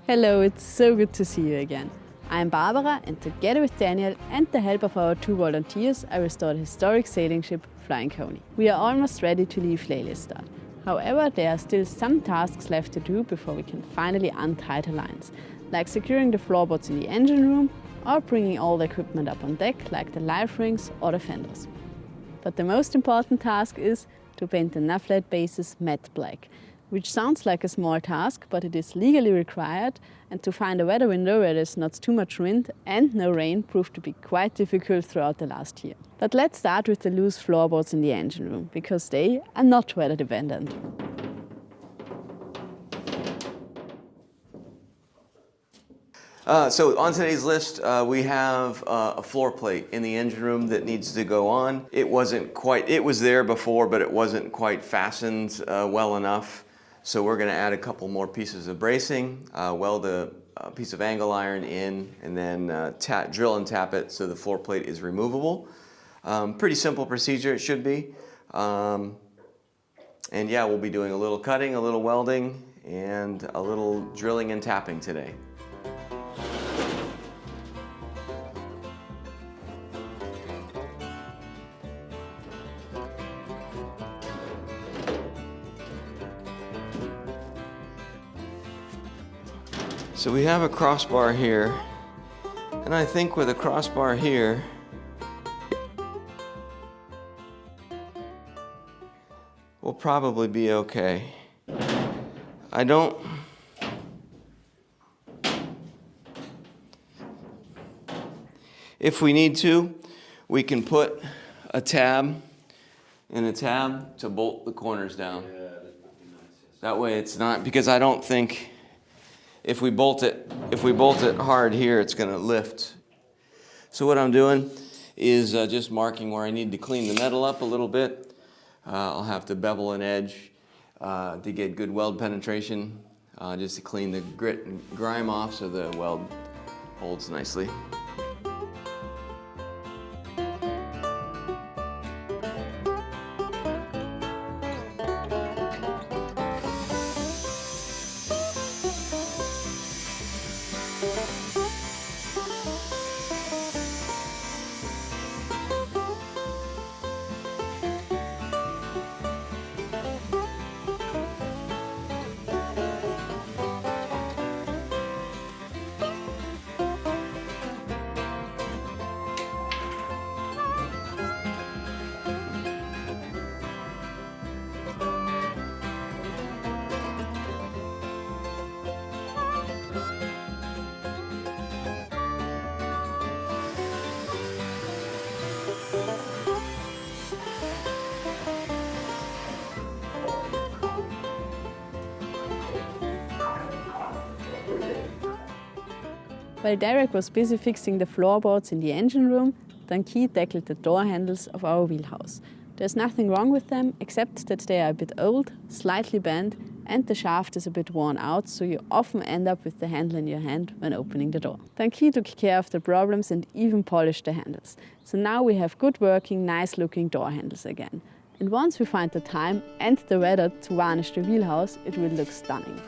Hello, it's so good to see you again. I'm Barbara, and together with Daniel and the help of our two volunteers, I restored the historic sailing ship Flying Coney. We are almost ready to leave Lelystad. However, there are still some tasks left to do before we can finally untie the lines, like securing the floorboards in the engine room or bringing all the equipment up on deck, like the life rings or the fenders. But the most important task is to paint the navlight bases matte black, which sounds like a small task, but it is legally required, and to find a weather window where there's not too much wind and no rain proved to be quite difficult throughout the last year. But let's start with the loose floorboards in the engine room, because they are not weather dependent. So on today's list, we have a floor plate in the engine room that needs to go on. It was there before, but it wasn't quite fastened well enough. So we're going to add a couple more pieces of bracing, weld a piece of angle iron in, and then drill and tap it so the floor plate is removable. Pretty simple procedure, it should be. And yeah, we'll be doing a little cutting, a little welding, and a little drilling and tapping today. So we have a crossbar here, and I think with a crossbar here, we'll probably be okay. If we need to, we can put a tab and a tab to bolt the corners down. Yeah, that would be nice. Yes. That way it's not, because I don't think if we bolt it hard here, it's going to lift. So what I'm doing is just marking where I need to clean the metal up a little bit. I'll have to bevel an edge to get good weld penetration, just to clean the grit and grime off so the weld holds nicely. While Derek was busy fixing the floorboards in the engine room, Danki tackled the door handles of our wheelhouse. There's nothing wrong with them, except that they are a bit old, slightly bent, and the shaft is a bit worn out, so you often end up with the handle in your hand when opening the door. Danki took care of the problems and even polished the handles. So now we have good working, nice looking door handles again. And once we find the time and the weather to varnish the wheelhouse, it will look stunning.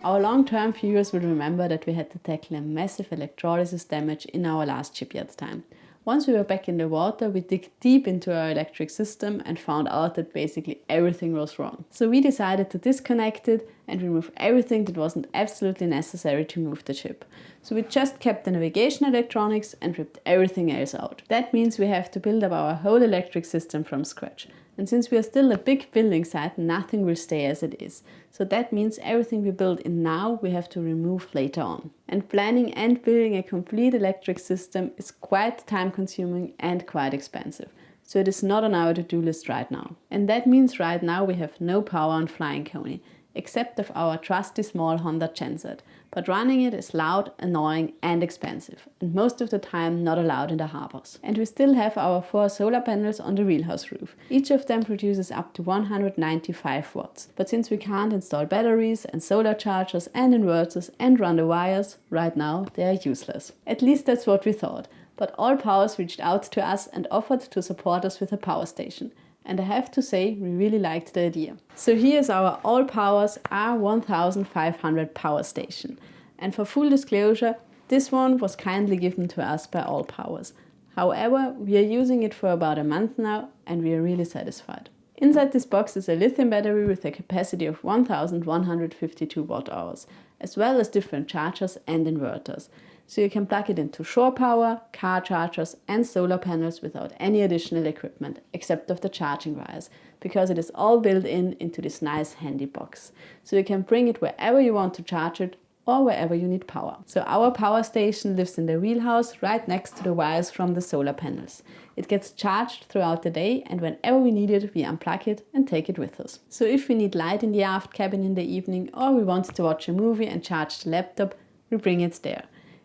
Our long-term viewers will remember that we had to tackle a massive electrolysis damage in our last shipyard time. Once we were back in the water, we digged deep into our electric system and found out that basically everything was wrong. So we decided to disconnect it and remove everything that wasn't absolutely necessary to move the ship. So we just kept the navigation electronics and ripped everything else out. That means we have to build up our whole electric system from scratch. And since we are still a big building site, nothing will stay as it is. So that means everything we build in now we have to remove later on. And planning and building a complete electric system is quite time consuming and quite expensive. So it is not on our to-do list right now. And that means right now we have no power on Flying Coney, except of our trusty small Honda genset. but running it is loud, annoying and expensive, and most of the time not allowed in the harbors. And we still have our 4 solar panels on the Wheelhouse roof. Each of them produces up to 195 watts, but since we can't install batteries and solar chargers and inverters and run the wires, right now they are useless. At least that's what we thought, but All Powers reached out to us and offered to support us with a power station. And I have to say, we really liked the idea. So here's our All Powers R1500 power station. And for full disclosure, this one was kindly given to us by All Powers. However, we are using it for about a month now and we are really satisfied. Inside this box is a lithium battery with a capacity of 1152 watt hours, as well as different chargers and inverters. So you can plug it into shore power, car chargers and solar panels without any additional equipment, except of the charging wires, because it is all built into this nice handy box. So you can bring it wherever you want to charge it or wherever you need power. So our power station lives in the Wheelhouse right next to the wires from the solar panels. It gets charged throughout the day and whenever we need it, we unplug it and take it with us. So if we need light in the aft cabin in the evening or we want to watch a movie and charge the laptop, we bring it there.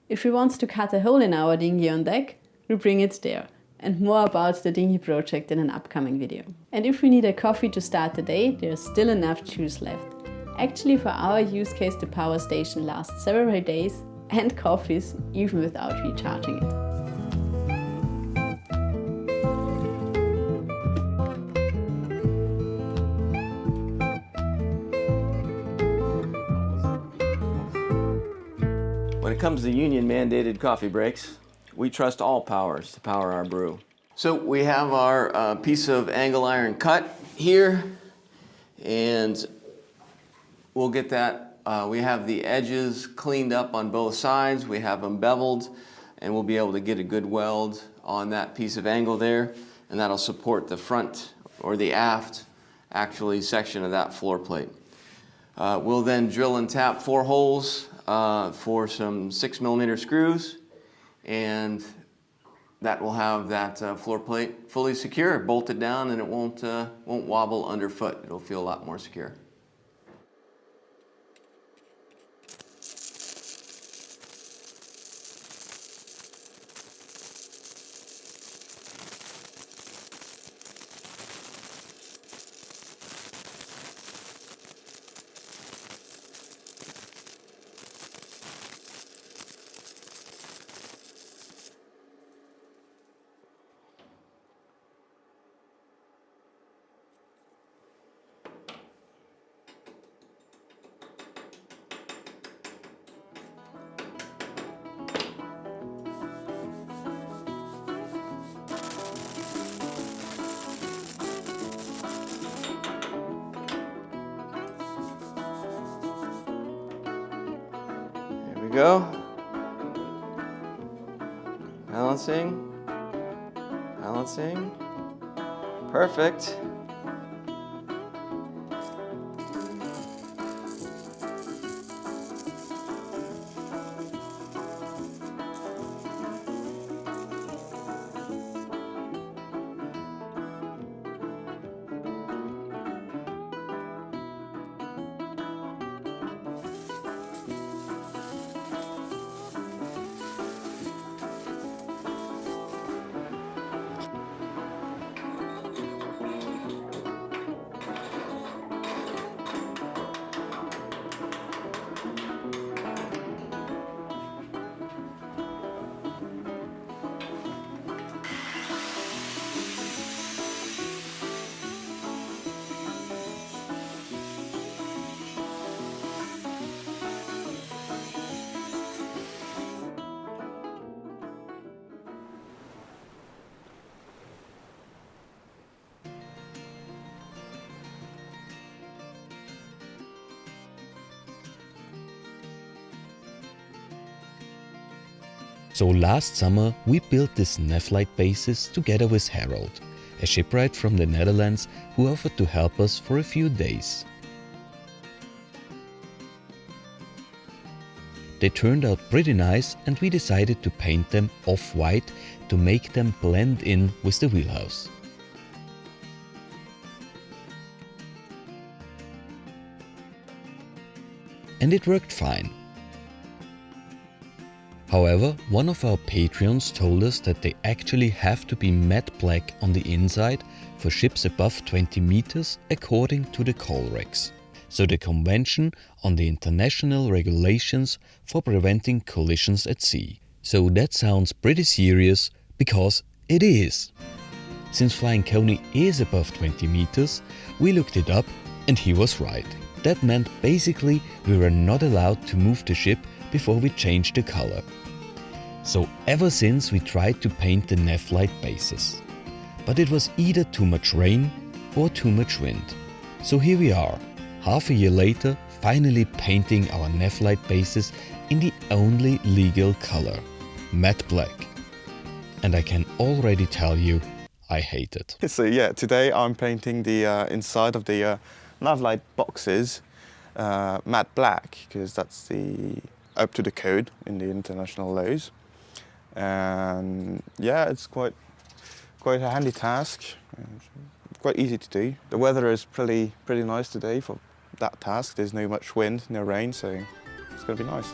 If we want to cut a hole in our dinghy on deck, we bring it there. And more about the dinghy project in an upcoming video. And if we need a coffee to start the day, there's still enough juice left. Actually, for our use case, the power station lasts several days and coffees, even without recharging it. When it comes to union-mandated coffee breaks, we trust All Powers to power our brew. So we have our piece of angle iron cut here, and we'll get that. We have the edges cleaned up on both sides. We have them beveled, and we'll be able to get a good weld on that piece of angle there, and that'll support the front or the aft actually section of that floor plate. We'll then drill and tap 4 holes for some 6mm screws, and that will have that floor plate fully secure, bolted down, and it won't wobble underfoot. It'll feel a lot more secure. There we go. Balancing. Balancing. Perfect. So last summer we built this navlight basis together with Harold, a shipwright from the Netherlands who offered to help us for a few days. They turned out pretty nice and we decided to paint them off-white to make them blend in with the Wheelhouse. And it worked fine. However, one of our Patreons told us that they actually have to be matte black on the inside for ships above 20 meters according to the coal regs. So the Convention on the International Regulations for Preventing Collisions at Sea. So that sounds pretty serious, because it is. Since Flying Coney is above 20 meters, we looked it up and he was right. That meant basically we were not allowed to move the ship before we changed the color. So ever since we tried to paint the navlight bases. But it was either too much rain or too much wind. So here we are, half a year later, finally painting our navlight bases in the only legal color, matte black. And I can already tell you, I hate it. So yeah, today I'm painting the inside of the navlight boxes matte black, because that's the up to the code in the international laws. And yeah, it's quite a handy task, quite easy to do. The weather is pretty nice today for that task. There's no much wind, no rain, so it's going to be nice.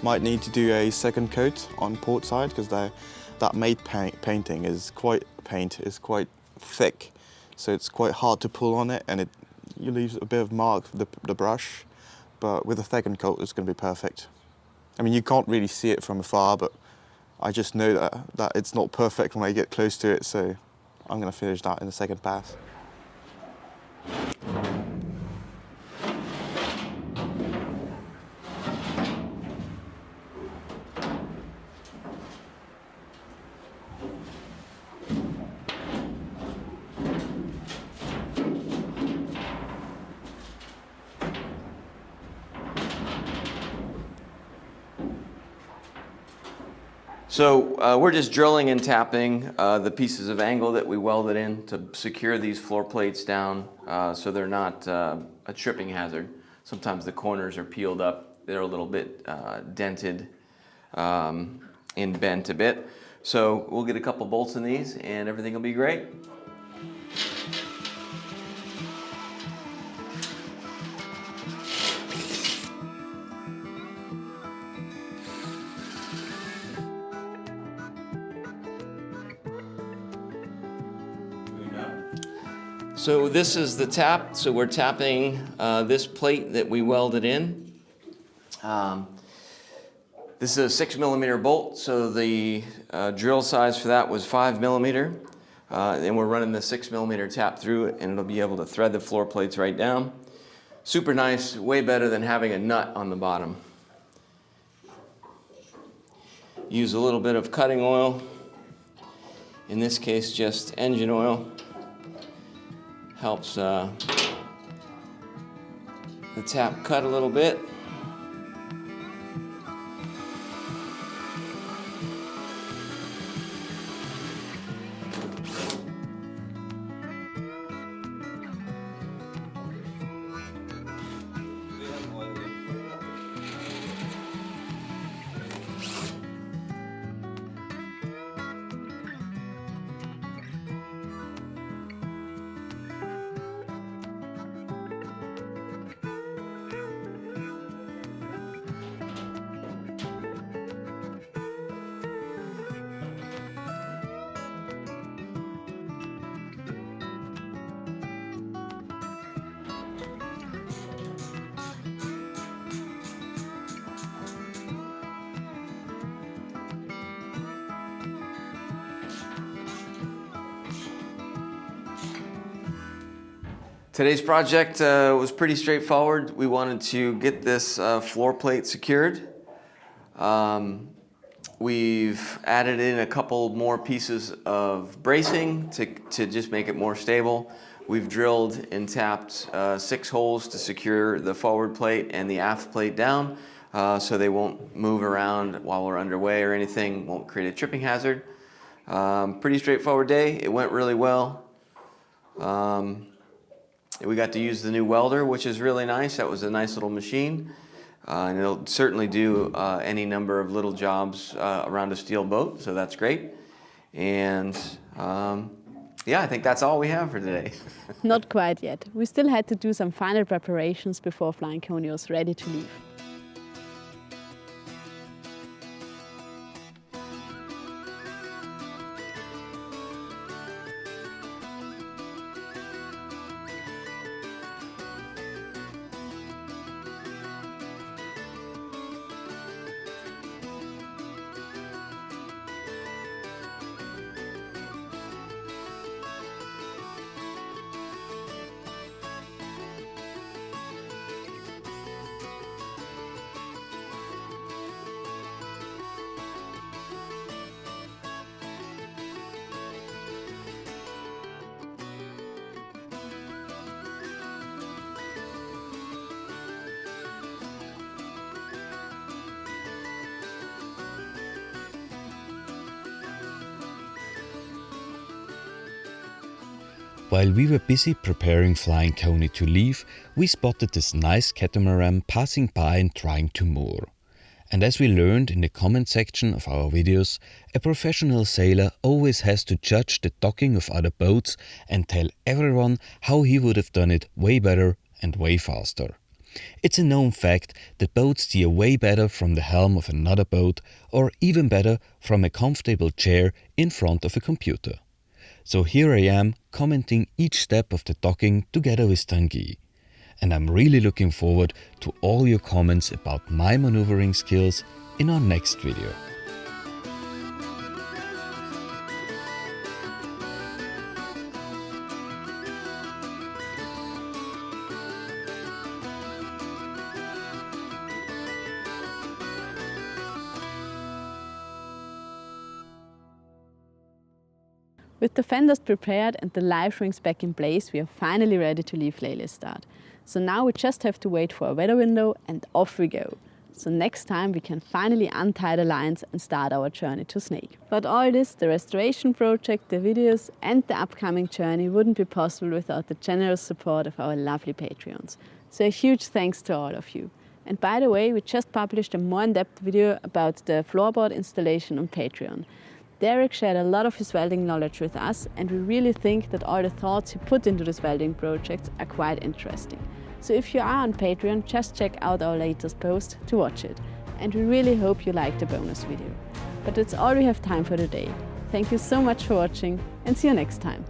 Might need to do a second coat on port side, because that matte painting is quite thick, so it's quite hard to pull on it, and you leave a bit of mark the brush. But with a second coat, it's going to be perfect. I mean, you can't really see it from afar, but I just know that it's not perfect when I get close to it, so I'm going to finish that in the second pass. So we're just drilling and tapping the pieces of angle that we welded in to secure these floor plates down so they're not a tripping hazard. Sometimes the corners are peeled up, they're a little bit dented and bent a bit. So we'll get a couple bolts in these and everything will be great. So this is the tap, so we're tapping this plate that we welded in. This is a 6mm bolt, so the drill size for that was 5mm. And we're running the 6mm tap through it, and it'll be able to thread the floor plates right down. Super nice, way better than having a nut on the bottom. Use a little bit of cutting oil, in this case just engine oil. Helps the tap cut a little bit. Today's project was pretty straightforward. We wanted to get this floor plate secured. We've added in a couple more pieces of bracing to just make it more stable. We've drilled and tapped 6 holes to secure the forward plate and the aft plate down so they won't move around while we're underway or anything, won't create a tripping hazard. Pretty straightforward day. It went really well. We got to use the new welder, which is really nice. That was a nice little machine. And it'll certainly do any number of little jobs around a steel boat, so that's great. And yeah, I think that's all we have for today. Not quite yet. We still had to do some final preparations before Flying Coney was ready to leave. While we were busy preparing Flying Coney to leave, we spotted this nice catamaran passing by and trying to moor. And as we learned in the comment section of our videos, a professional sailor always has to judge the docking of other boats and tell everyone how he would have done it way better and way faster. It's a known fact that boats steer way better from the helm of another boat, or even better from a comfortable chair in front of a computer. So here I am commenting each step of the docking together with Tanguy. And I'm really looking forward to all your comments about my maneuvering skills in our next video. With the fenders prepared and the live rings back in place, we are finally ready to leave Lelystad. So now we just have to wait for a weather window and off we go. So next time we can finally untie the lines and start our journey to Snake. But all this, the restoration project, the videos and the upcoming journey wouldn't be possible without the generous support of our lovely Patreons. So a huge thanks to all of you. And by the way, we just published a more in-depth video about the floorboard installation on Patreon. Derek shared a lot of his welding knowledge with us, and we really think that all the thoughts he put into this welding project are quite interesting. So if you are on Patreon, just check out our latest post to watch it. And we really hope you liked the bonus video. But that's all we have time for today. Thank you so much for watching, and see you next time.